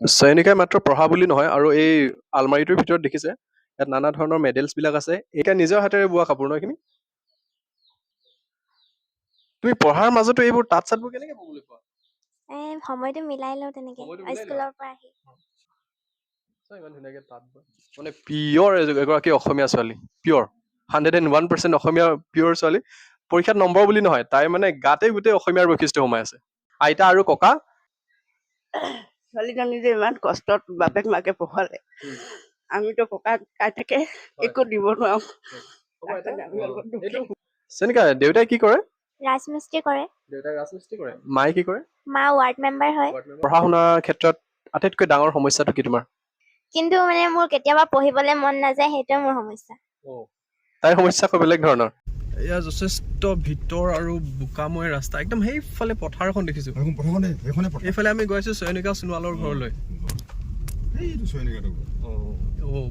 চয়নিকাই মাত্ৰ পঢ়া বুলি নহয় আৰু এই আলমাৰিটোৰ ভিতৰত দেখিছে ইয়াত নানা ধৰণৰ মেডেলছ বিলাক আছে। এইয়া নিজৰ হাতেৰে বোৱা কাপোৰ ন এইখিনি। তুমি পঢ়াৰ মাজতো এইবোৰ তাঁত চাতবোৰ কেনেকে ববলৈ পোৱা? সময়টো মিলাই লওঁ তেনেকে সময়টো মিলাই লোৱা? স্কুলৰ পৰা আহি। চোৱা ইমান ধুনীয়াকে তাঁত বয়। মানে পিয়ৰ এগৰাকী অসমীয়া ছোৱালী, পিয়ৰ 101% অসমীয়া পিয়ৰ ছোৱালী। পৰীক্ষাত নম্বৰ বুলি নহয়, তাই মানে গাতে গোটেই অসমীয়াৰ বৈশিষ্ট্য সোমাই আছে। আইতা আৰু ককা ছোৱালীজনী যে ইমান কষ্টত বাপেক মাকে পঢ়ালে, আমিতো ককাক আইতাকে একো দিব নোৱাৰো। চয়নিকা দেউতাই কি কৰে? ৰাজমিস্ত্ৰী কৰে। দেউতাই ৰাজমিস্ত্ৰী কৰে। মায়ে কি কৰে? মা ৱাৰ্ড মেম্বাৰ হয়। পঢ়া শুনাৰ ক্ষেত্ৰত আটাইতকৈ ডাঙৰ সমস্যাটো কি তোমাৰ? কিন্তু মানে মোৰ কেতিয়াবা পঢ়িবলৈ মন নাযায়, সেইটোৱে মোৰ সমস্যা। তাইৰ সমস্যা আকৌ বেলেগ ধৰণৰ। এয়া যথেষ্ট ভিতৰ আৰু বোকাময় ৰাস্তা, একদম সেইফালে পথাৰখন দেখিছো। এইফালে আমি গৈ আছো চয়নিকা সোণোৱালৰ ঘৰলৈ।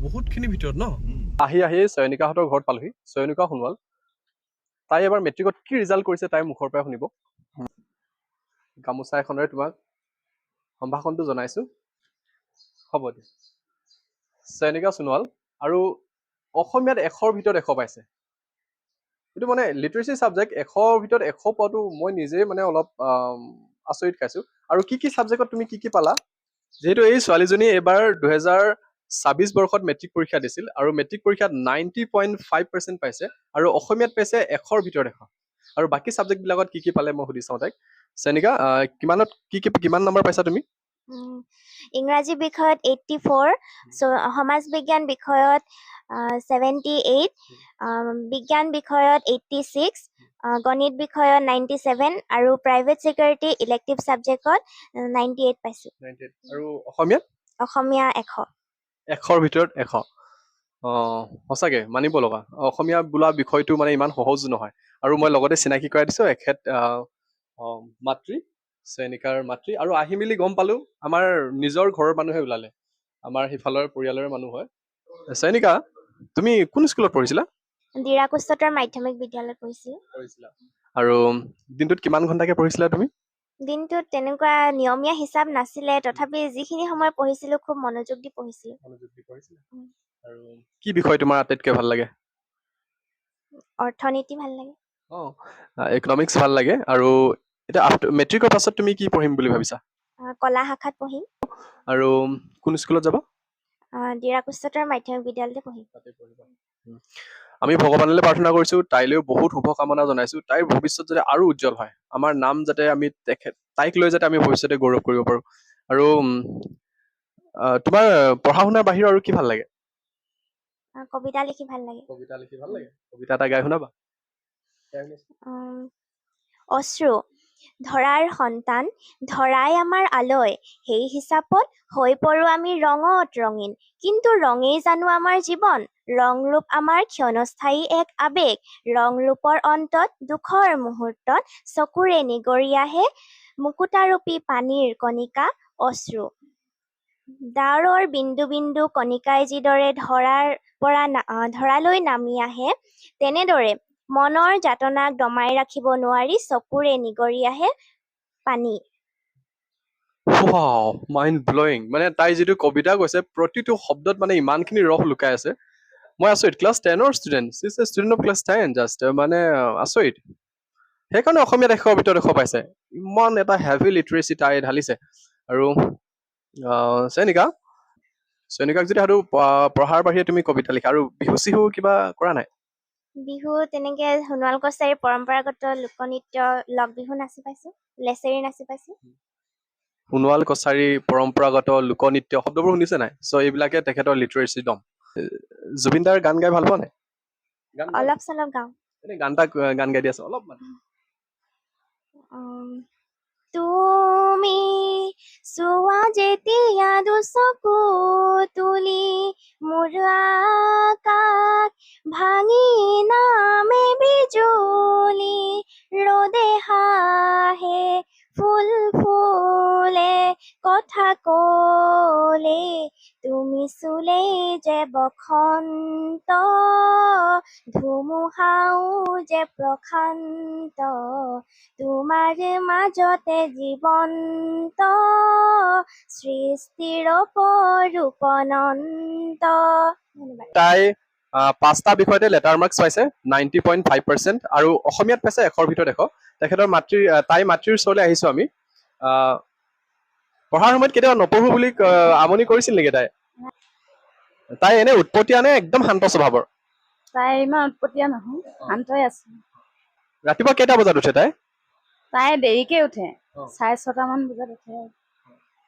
বহুতখিনি ভিতৰত ন? আহি চয়নিকাহঁতৰ ঘৰত পালোহি, চয়নিকা সোণোৱাল। তাই এবাৰ মেট্ৰিকত কি ৰিজাল্ট কৰিছে তাইৰ মুখৰ পৰা শুনিব। গামোচা এখনেৰে তোমাক সম্ভাষণটো জনাইছো। হ'ব দিয়া। চয়নিকা সোণোৱাল আৰু অসমীয়াত 100ৰ ভিতৰত 100 পাইছে। এইটো মানে লিটাৰেচি ছাবজেক্ট 100ৰ ভিতৰত 100 পোৱাটো মই নিজেই মানে অলপ আচৰিত খাইছো। আৰু কি ছাবজেক্টত তুমি কি পালা? যিহেতু এই ছোৱালীজনীয়ে এইবাৰ 2026 বৰ্ষত মেট্ৰিক পৰীক্ষা দিছিল আৰু মেট্ৰিক পৰীক্ষাত 90.5% পাইছে আৰু অসমীয়াত পাইছে 100ৰ ভিতৰত 100। আৰু বাকী ছাবজেক্টবিলাকত কি পালে মই সুধি চাওঁ তাইক। চয়নিকা কিমানত কিমান নম্বৰ পাইছা তুমি? ইংৰাজী বিষয়ত 84, সমাজ বিজ্ঞান বিষয়ত 78, বিজ্ঞান বিষয়ত 86, গণিত বিষয়ত 97 আৰু প্ৰাইভেট ছেক্ৰেটাৰী ইলেক্টিভ ছাবজেক্টত 98 পাইছো। আৰু অসমীয়াত? অসমীয়া 100। 100ৰ ভিতৰত 100। সঁচাকে মানিব লগা। অসমীয়া বোলা বিষয়টো মানে ইমান সহজ নহয়। আৰু মই লগতে চিনাকি কৰাই দিছো এখেত মাতৃ, চয়নিকাৰ মাতৃ। আৰু আহি মেলি গম পালো আমাৰ নিজৰ ঘৰৰ মানুহে ওলালে, আমাৰ সিফালৰ পৰিয়ালৰ মানুহ হয়। চয়নিকা তুমি কোন স্কুলত পঢ়িছিলা? দিৰাক উচ্চতৰ মাধ্যমিক বিদ্যালয়ত পঢ়িছিলো। আৰু দিনটোত কিমান ঘণ্টাকে পঢ়িছিলা তুমি? দিনটোত তেনেকুৱা নিয়মীয়া হিচাপ নাছিলে, তথাপি যিখিনি সময় পঢ়িছিলো খুব মনোযোগ দি পঢ়িছিলো। আৰু কি বিষয় তোমাৰ আটাইতকৈ ভাল লাগে? অৰ্থনীতি ভাল লাগে। ইকনমিক্স ভাল লাগে। আৰু এতিয়া মেট্ৰিকৰ পাছত তুমি কি পঢ়িম বুলি ভাবিছা? কলা শাখাত পঢ়িম। আৰু কোন স্কুলত যাবা? দিৰাক উচ্চতৰ মাধ্যমিক বিদ্যালয়তে পঢ়িম। আমি ভগৱানলৈ প্ৰাৰ্থনা কৰিছো, তাইলৈও বহুত শুভকামনা জনাইছো। তাইৰ ভৱিষ্যত যাতে আৰু উজ্জ্বল হয়, আমাৰ নাম যাতে আমি তাইক লৈ যাতে আমি ভৱিষ্যতে গৌৰৱ কৰিব পাৰো। আৰু তোমাৰ পঢ়া শুনাৰ বাহিৰে আৰু কি ভাল লাগে? কবিতা লিখি ভাল লাগে। কবিতা এটা গাই শুনাবা। অশ্ৰু ধৰাৰ সন্তান, ধৰাই আমাৰ আলয়, সেই হিচাপত হৈ পৰো আমি ৰঙত ৰঙীন। কিন্তু ৰঙেই জানো আমাৰ জীৱন? ৰং ৰূপ আমাৰ ক্ষণস্থায়ী এক আবেগ। ৰং ৰূপৰ অন্তত দুখৰ মুহূৰ্তত চকুৰে নিগৰি আহে মুকুতাৰূপী পানীৰ কণিকা অশ্ৰু। ডাৱৰৰ বিন্দু বিন্দু কণিকাই যিদৰে ধৰাৰ পৰা ধৰালৈ নামি আহে, তেনেদৰে মনৰ যাতনাক দমাই ৰাখিব নোৱাৰি চকুৰে নিগৰি আহে পানী। Mind blowing. মানে তাই যিটো কবিতা কৈছে প্ৰতিটো শব্দত মানে ইমানখিনি ৰস লুকাই আছে। মই আচৰিত। ক্লাছ 10ৰ student, student of class 10 just, মানে আচৰিত। সেইকাৰণে অসমীয়াত 100ৰ ভিতৰত 100 পাইছে। ইমান এটা হেভি লিটাৰেচি তাই ঢালিছে। আৰু চয়নিকাক যদি আৰু পঢ়াৰ বাহিৰে তুমি কবিতা লিখা আৰু বিহু চিহু কিবা কৰা নাই? বিহু তেনেকে সোণোৱাল কছাৰীৰ পৰম্পৰাগত লোকনৃত্য লগ বিহু নাচি পাইছো, লেচেৰি নাচি পাইছো। সোণোৱাল কছাৰী পৰম্পৰাগত লোকনৃত্য শব্দবোৰ শুনিছে নাই? চ' এইবিলাকে তেখেতৰ লিটাৰেচি দম। জুবিন দাৰ গান গাই ভাল পোৱা নাই? অলপ চলপ গাওঁ। গান এটা গান গাই দিয়াচোন অলপমান। তুমি চোৱা যেতিয়া দুচকু তুলি মোৰ আকাশ ভাঙি নামে বিজুলি, ৰ'দে হাঁহে ফুল ফুলে কত কথা ক'লে তুমি চুলে যে বসন্ত ধুমুহাও যে প্ৰশান্ত তোমাৰ মাজতে জীৱন্ত সৃষ্টিৰ অপৰূপনন্ত। ধন্যবাদ। তাই 5টা বিষয়তে লেটাৰ মাৰ্কছ পাইছে 90.5%, আৰু অসমীয়াত পাইছে 100ৰ ভিতৰত 100। তেখেতৰ তাই মাতৃৰ ওচৰলৈ আহিছোঁ আমি। আহ, পঢ়াৰ সময়ত কেতিয়াবা নপঢ়ো বুলি আমনি কৰিছিল নেকি তাই? তাই এনে উৎপতীয়া নে একদম শান্ত স্বভাৱৰ? তাই ইমান উৎপতীয়া নহয়, শান্তই আছে। ৰাতিপুৱা কেইটা বজাত উঠে তাই? তাই দেৰিকে উঠে, অ। 6:30মান বজাত উঠে।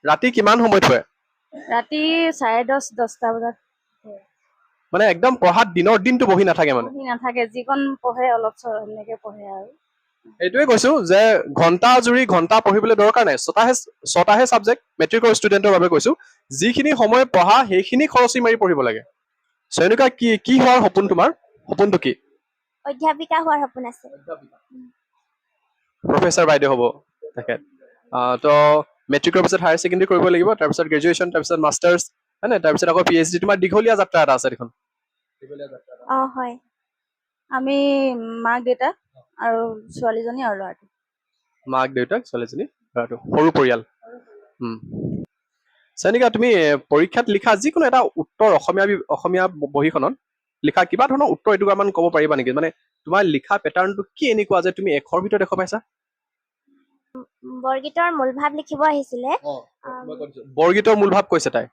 ৰাতি কিমান সময়ত শুৱে? ৰাতি 10:30-10টা বজাত মানে একদম পঢ়াত দিনৰ দিনটো বহি নাথাকে মানে। পঢ়ি নাথাকে, যিকণ পঢ়ে অলপ এনেকে পঢ়ে আৰু। এইটোৱে কৈছো যে ঘণ্টা জুৰি ঘণ্টা পঢ়িবলৈ দৰকাৰ নাই। ছটাহে ছাবজেক্ট মেট্ৰিকৰ ষ্টুডেণ্টৰ বাবে কৈছো। যিখিনি সময় পঢ়া সেইখিনি খৰচি মাৰি পঢ়িব লাগে। চয়নিকা, কি হোৱাৰ সপোন তোমাৰ? সপোনটো কি? অধ্যাপিকা হোৱাৰ সপোন আছে। প্ৰফেচাৰ বাইদেউ হ'ব তেখেত। তো মেট্ৰিকৰ পিছত হায়াৰ ছেকেণ্ডেৰী কৰিব লাগিব, তাৰপিছত গ্ৰেজুৱেশ্যন, তাৰপিছত মাষ্টাৰ্ছ, হয় নাই? তাৰপিছত আকৌ PhD। তোমাৰ দীঘলীয়া যাত্ৰা এটা আছে দেখোন। হয়। আমি মাক দেউতাক আৰু ছোৱালীজনী আৰু ল'ৰাটো। মাক দেউতাক, ছোৱালীজনী, ল'ৰাটো, সৰু পৰিয়াল। চয়নিকা, তুমি পৰীক্ষাত লিখা যিকোনো এটা উত্তৰ অসমীয়া বহীখনত লিখা কিবা ধৰণৰ উত্তৰ এটুকুৰামান ক'ব পাৰিবা নেকি? মানে তোমাৰ লিখা পেটাৰ্ণটো কি এনেকুৱা যে তুমি 100ৰ ভিতৰত 100 পাইছা? বৰগীতৰ মূল ভাৱ লিখিব আহিছিলে। বৰগীতৰ মূল ভাৱ কৈছে তাই।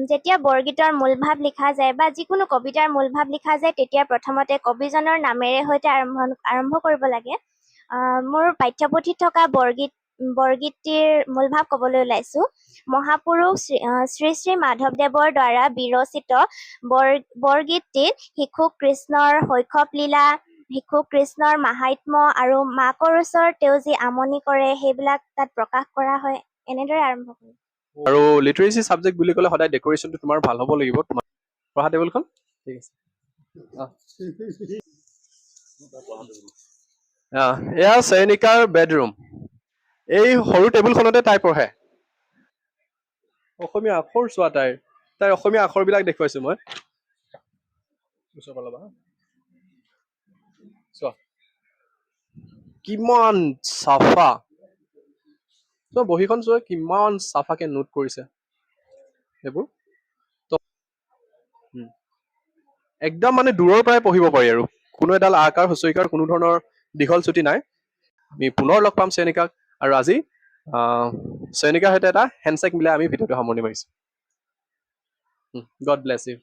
যেতিয়া বৰগীতৰ মূল ভাৱ লিখা যায় বা যিকোনো কবিতাৰ মূল ভাৱ লিখা যায়, তেতিয়া প্ৰথমতে কবিজনৰ নামেৰে সৈতে আৰম্ভ কৰিব লাগে। মোৰ পাঠ্যপুথিত থকা বৰগীতটিৰ মূল ভাৱ ক'বলৈ ওলাইছোঁ। মহাপুৰুষ শ্ৰী শ্ৰী মাধৱদেৱৰ দ্বাৰা বিৰচিত বৰগীতটিত শিশু কৃষ্ণৰ শৈশৱ লীলা, শিশু কৃষ্ণৰ মাহাত্ম্য আৰু মাকৰ ওচৰত তেওঁ যি আমনি কৰে সেইবিলাক তাত প্ৰকাশ কৰা হয়। এনেদৰে আৰম্ভ কৰোঁ। আৰু লিটাৰেচি ছাবজেক্ট বুলি ক'লে সদায় ডেক'ৰেশ্যনটো তোমাৰ ভাল হ'ব লাগিব। তোমাৰ পঢ়া টেবুলখন ঠিক আছে। এয়া চয়নিকাৰ বেডৰুম। এই সৰু টেবুলখনতে তাই পঢ়ে। অসমীয়া আখৰ চোৱা তাইৰ অসমীয়া আখৰবিলাক দেখুৱাইছো মই। চোৱা কিমান চাফা। বহীখন চোৱা কিমান চাফাকে নোট কৰিছে সেইবোৰ। একদম মানে দূৰৰ পৰাই পঢ়িব পাৰি আৰু কোনো এডাল আকাৰ হুঁচৰিকাৰ কোনো ধৰণৰ দীঘল ছুটি নাই। আমি পুনৰ লগ পাম চয়নিকাক, আৰু আজি চয়নিকাৰ সৈতে এটা হেণ্ডশ্বেক মিলাই আমি ভিডিঅ'টো সামৰণি মাৰিছোঁ। God bless U.